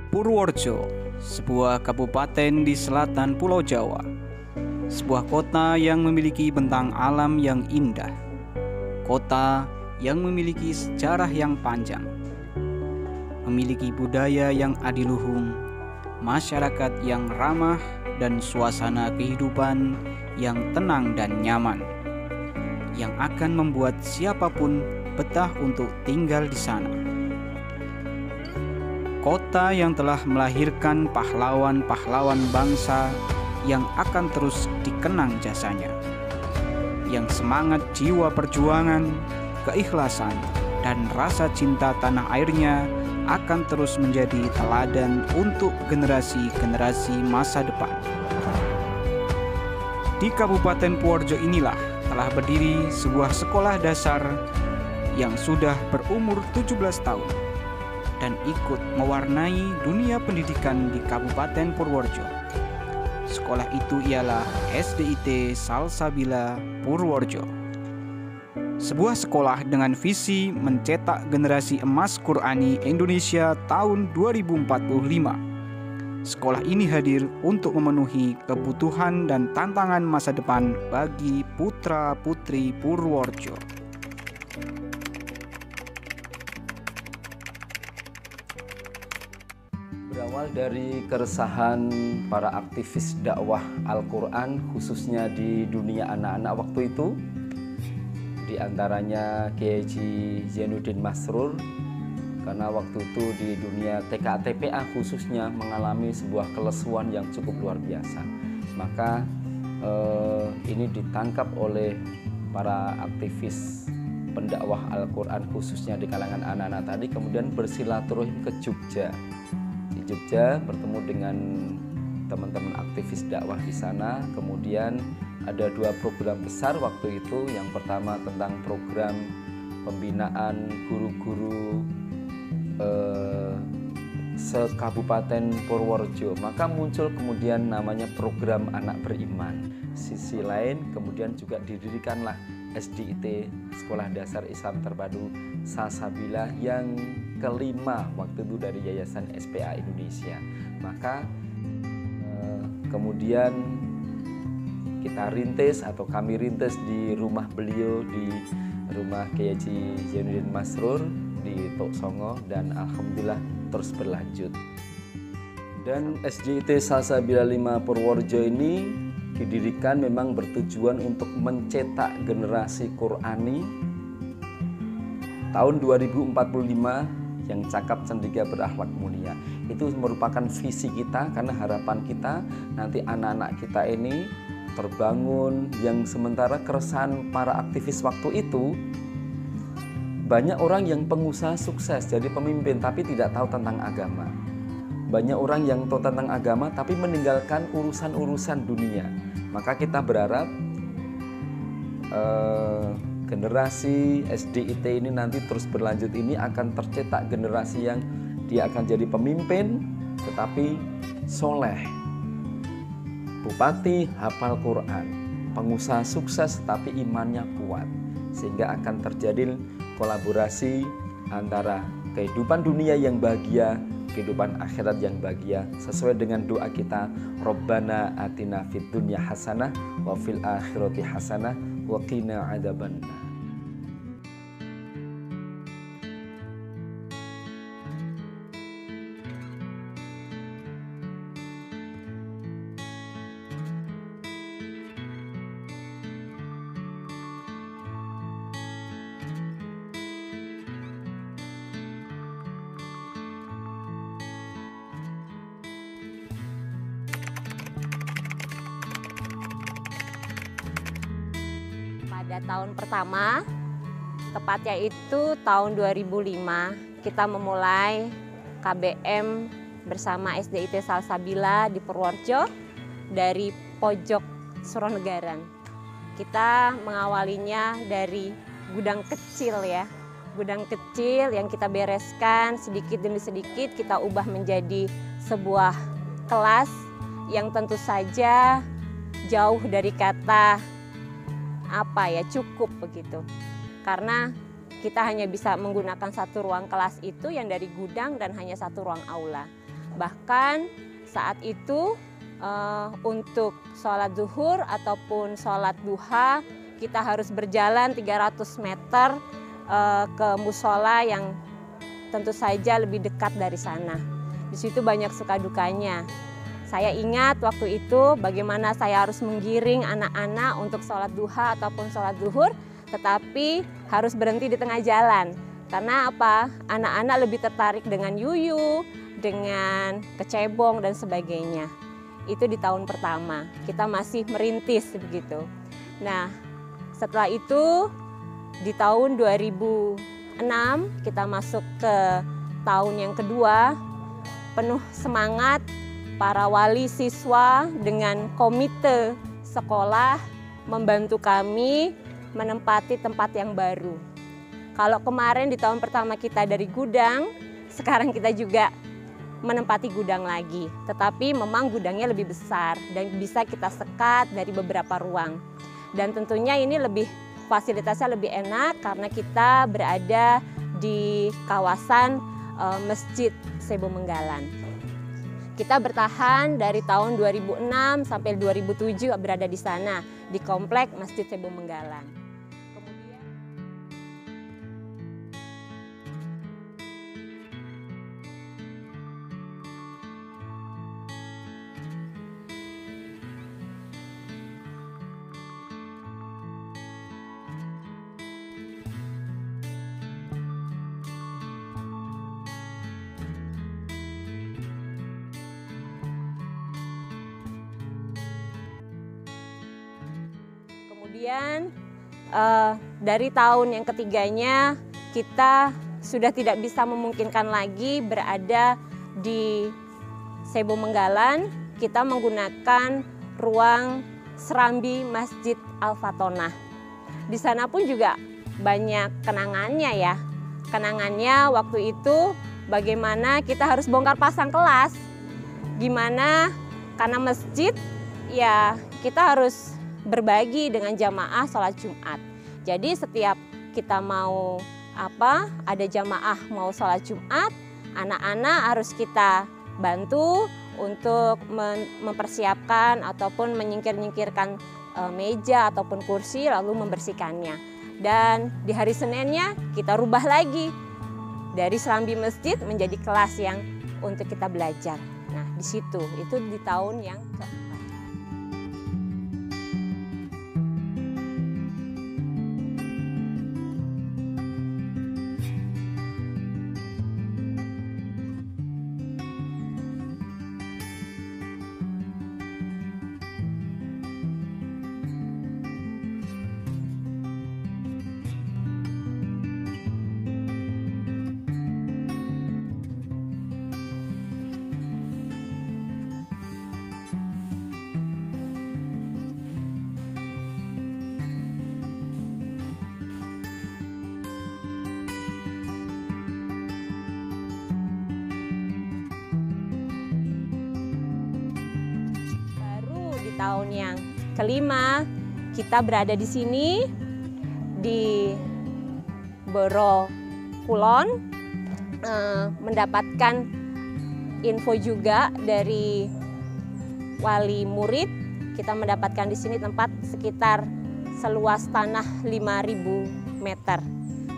Purworejo, sebuah kabupaten di selatan Pulau Jawa. Sebuah kota yang memiliki bentang alam yang indah. Kota yang memiliki sejarah yang panjang. Memiliki budaya yang adiluhung, masyarakat yang ramah, dan suasana kehidupan yang tenang dan nyaman, yang akan membuat siapapun betah untuk tinggal di sana. Kota yang telah melahirkan pahlawan-pahlawan bangsa yang akan terus dikenang jasanya, yang semangat jiwa perjuangan, keikhlasan, dan rasa cinta tanah airnya akan terus menjadi teladan untuk generasi-generasi masa depan. Di Kabupaten Purworejo inilah telah berdiri sebuah sekolah dasar yang sudah berumur 17 tahun dan ikut mewarnai dunia pendidikan di Kabupaten Purworejo. Sekolah itu ialah SDIT Salsabila Purworejo. Sebuah sekolah dengan visi mencetak generasi emas Qur'ani Indonesia tahun 2045. Sekolah ini hadir untuk memenuhi kebutuhan dan tantangan masa depan bagi putra-putri Purworejo. Berawal dari keresahan para aktivis dakwah Al-Quran khususnya di dunia anak-anak waktu itu, di antaranya Kiai Haji Zainuddin Masrur, karena waktu itu di dunia TKA-TPA khususnya mengalami sebuah kelesuan yang cukup luar biasa. Maka ini ditangkap oleh para aktivis pendakwah Al-Quran khususnya di kalangan anak-anak tadi, kemudian bersilaturahim ke Jogja. Di Jogja bertemu dengan teman-teman aktivis dakwah di sana. Kemudian ada dua program besar waktu itu. Yang pertama tentang program pembinaan guru-guru se-Kabupaten Purworejo. Maka muncul kemudian namanya program anak beriman. Sisi lain kemudian juga didirikanlah SDIT Sekolah Dasar Islam Terpadu Salsabila yang kelima waktu itu dari Yayasan SPA Indonesia. Maka kemudian kita rintis atau kami rintis di rumah beliau, di rumah Kiai Haji Zainuddin Masrur di Tok Songo, dan alhamdulillah terus berlanjut. Dan SDIT Salsabila 5 Purworejo ini didirikan memang bertujuan untuk mencetak generasi Qur'ani tahun 2045 yang cakap, cendekia, berakhlak mulia. Itu merupakan visi kita, karena harapan kita nanti anak-anak kita ini terbangun, yang sementara keresahan para aktivis waktu itu, banyak orang yang pengusaha sukses jadi pemimpin tapi tidak tahu tentang agama. Banyak orang yang tahu tentang agama tapi meninggalkan urusan-urusan dunia. Maka kita berharap generasi SDIT ini nanti terus berlanjut, ini akan tercetak generasi yang dia akan jadi pemimpin tetapi soleh, bupati hafal Quran, pengusaha sukses tapi imannya kuat, sehingga akan terjadi kolaborasi antara kehidupan dunia yang bahagia, kehidupan akhirat yang bahagia, sesuai dengan doa kita, Rabbana atina fid dunya hasanah wa fil akhirati hasanah wa qina adzabannar. Pada tahun pertama, tepatnya itu tahun 2005, kita memulai KBM bersama SDIT Salsabila di Purworejo dari pojok Suronegaran. Kita mengawalinya dari gudang kecil ya, gudang kecil yang kita bereskan sedikit demi sedikit, kita ubah menjadi sebuah kelas yang tentu saja jauh dari kata cukup begitu, karena kita hanya bisa menggunakan satu ruang kelas itu yang dari gudang dan hanya satu ruang aula. Bahkan saat itu untuk sholat zuhur ataupun sholat duha kita harus berjalan 300 meter ke musola yang tentu saja lebih dekat dari sana. Di situ banyak suka dukanya. Saya ingat waktu itu bagaimana saya harus menggiring anak-anak untuk sholat duha ataupun sholat zuhur, tetapi harus berhenti di tengah jalan. Karena apa? Anak-anak lebih tertarik dengan yuyu, dengan kecebong dan sebagainya. Itu di tahun pertama, kita masih merintis begitu. Nah, setelah itu di tahun 2006 kita masuk ke tahun yang kedua, penuh semangat. Para wali siswa dengan komite sekolah membantu kami menempati tempat yang baru. Kalau kemarin di tahun pertama kita dari gudang, sekarang kita juga menempati gudang lagi. Tetapi memang gudangnya lebih besar dan bisa kita sekat dari beberapa ruang. Dan tentunya ini fasilitasnya lebih enak karena kita berada di kawasan Masjid Sebo Menggalan. Kita bertahan dari tahun 2006 sampai 2007 berada di sana, di komplek Masjid Sebo Menggalan. Kemudian dari tahun yang ketiganya kita sudah tidak bisa memungkinkan lagi berada di Sebo Menggalan. Kita menggunakan ruang Serambi Masjid Al-Fatonah. Di sana pun juga banyak kenangannya ya. Kenangannya waktu itu bagaimana kita harus bongkar pasang kelas. Gimana karena masjid ya kita harus berbagi dengan jamaah sholat Jumat. Jadi setiap kita mau ada jamaah mau sholat Jumat, anak-anak harus kita bantu untuk mempersiapkan ataupun menyingkir-nyingkirkan meja ataupun kursi lalu membersihkannya. Dan di hari Seninnya kita rubah lagi dari serambi masjid menjadi kelas yang untuk kita belajar. Nah di situ itu di tahun yang keempat. Tahun yang kelima kita berada di sini di Boro Kulon, mendapatkan info juga dari wali murid. Kita mendapatkan di sini tempat sekitar seluas tanah 5.000 meter.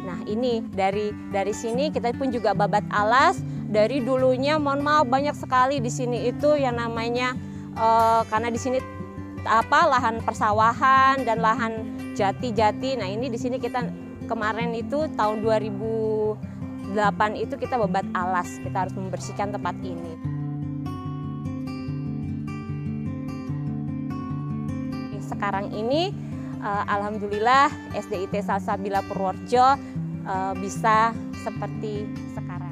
Nah ini dari sini kita pun juga babat alas. Dari dulunya mohon maaf banyak sekali di sini itu yang namanya karena di sini lahan persawahan dan lahan jati-jati. Nah ini di sini kita kemarin itu tahun 2008 itu kita babat alas, kita harus membersihkan tempat ini. Sekarang ini alhamdulillah SDIT Salsabila Purworejo bisa seperti sekarang.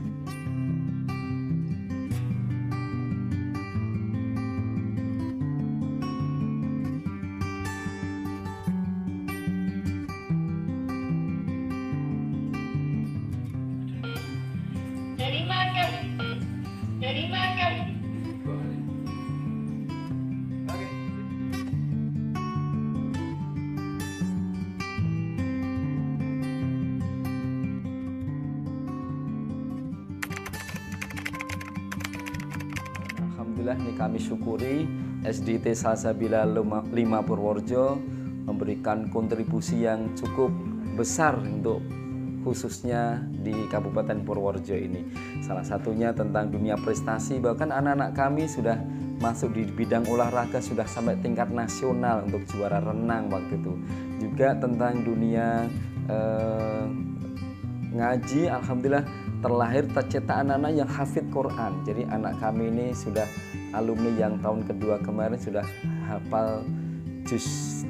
Dari makan. alhamdulillah ini kami syukuri SDIT Salsabila 5 Purworejo memberikan kontribusi yang cukup besar untuk khususnya di Kabupaten Purworejo ini. Salah satunya tentang dunia prestasi, bahkan anak-anak kami sudah masuk di bidang olahraga sudah sampai tingkat nasional untuk juara renang waktu itu. Juga tentang dunia ngaji, alhamdulillah tercetak anak-anak yang hafid Quran. Jadi anak kami ini sudah alumni yang tahun kedua kemarin sudah hafal juz,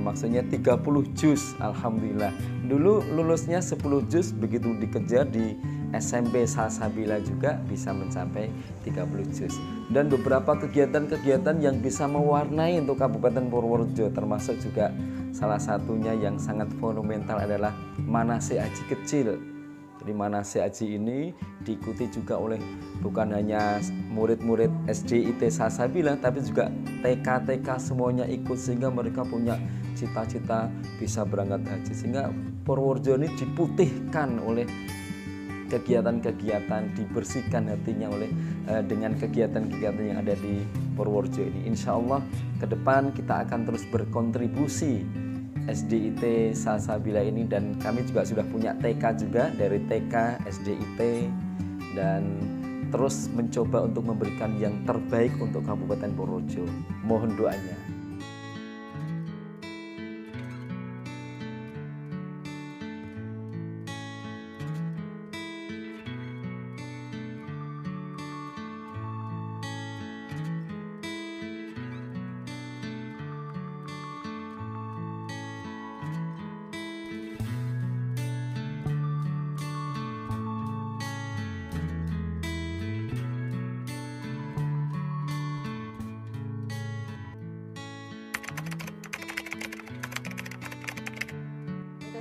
maksudnya 30 juz, alhamdulillah. Dulu lulusnya 10 juz, begitu dikejar di SMP Salsabila juga bisa mencapai 30 juz. Dan beberapa kegiatan-kegiatan yang bisa mewarnai untuk Kabupaten Purworejo, termasuk juga salah satunya yang sangat monumental adalah manasik haji kecil. Jadi manasik haji ini diikuti juga oleh bukan hanya murid-murid SDIT Salsabila, tapi juga TK semuanya ikut, sehingga mereka punya cita-cita bisa berangkat haji. Sehingga Purworejo ini diputihkan oleh kegiatan-kegiatan, dibersihkan hatinya oleh dengan kegiatan-kegiatan yang ada di Purworejo ini. Insya Allah ke depan kita akan terus berkontribusi SDIT Salsabila ini, dan kami juga sudah punya TK juga, dari TK SDIT, dan terus mencoba untuk memberikan yang terbaik untuk Kabupaten Purworejo. Mohon doanya.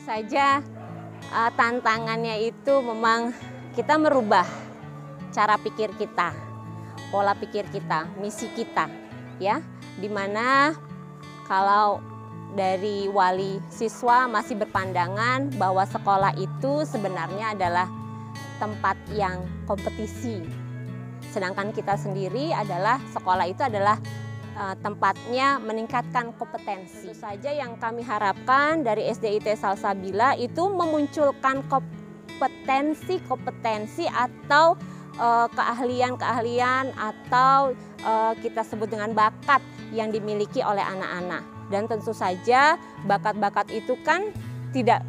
Saja tantangannya itu memang kita merubah cara pikir kita, pola pikir kita, misi kita, ya. Dimana kalau dari wali siswa masih berpandangan bahwa sekolah itu sebenarnya adalah tempat yang kompetisi, sedangkan kita sendiri adalah sekolah itu adalah tempatnya meningkatkan kompetensi. Itu saja yang kami harapkan dari SDIT Salsabila, itu memunculkan kompetensi atau keahlian atau kita sebut dengan bakat yang dimiliki oleh anak-anak. Dan tentu saja bakat-bakat itu kan tidak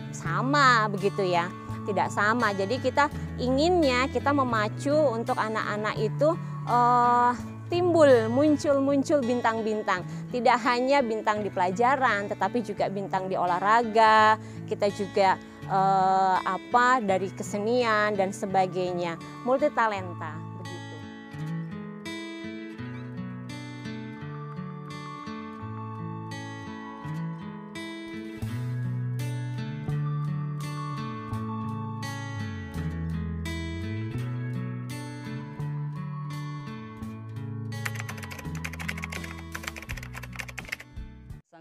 sama begitu ya, tidak sama. Jadi kita inginnya kita memacu untuk anak-anak itu muncul bintang-bintang. Tidak hanya bintang di pelajaran, tetapi juga bintang di olahraga. Kita juga dari kesenian dan sebagainya, multi talenta begitu.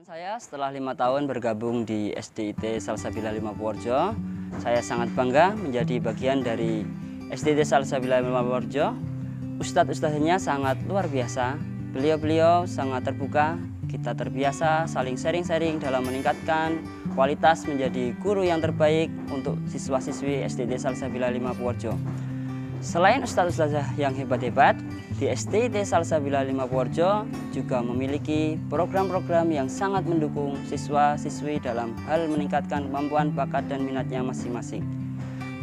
Saya setelah 5 tahun bergabung di SDIT Salsabila 5 Purworejo, saya sangat bangga menjadi bagian dari SDIT Salsabila 5 Purworejo. Ustadz-ustadznya sangat luar biasa, beliau-beliau sangat terbuka, kita terbiasa saling sharing-sharing dalam meningkatkan kualitas menjadi guru yang terbaik untuk siswa-siswi SDIT Salsabila 5 Purworejo. Selain ustadz-ustadzah yang hebat-hebat, di SDIT Salsabila 5 Purworejo juga memiliki program-program yang sangat mendukung siswa-siswi dalam hal meningkatkan kemampuan, bakat, dan minatnya masing-masing.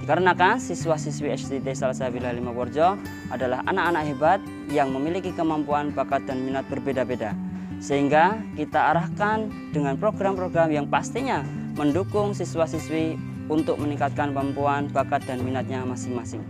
Dikarenakan siswa-siswi SDIT Salsabila 5 Purworejo adalah anak-anak hebat yang memiliki kemampuan, bakat, dan minat berbeda-beda. Sehingga kita arahkan dengan program-program yang pastinya mendukung siswa-siswi untuk meningkatkan kemampuan, bakat, dan minatnya masing-masing.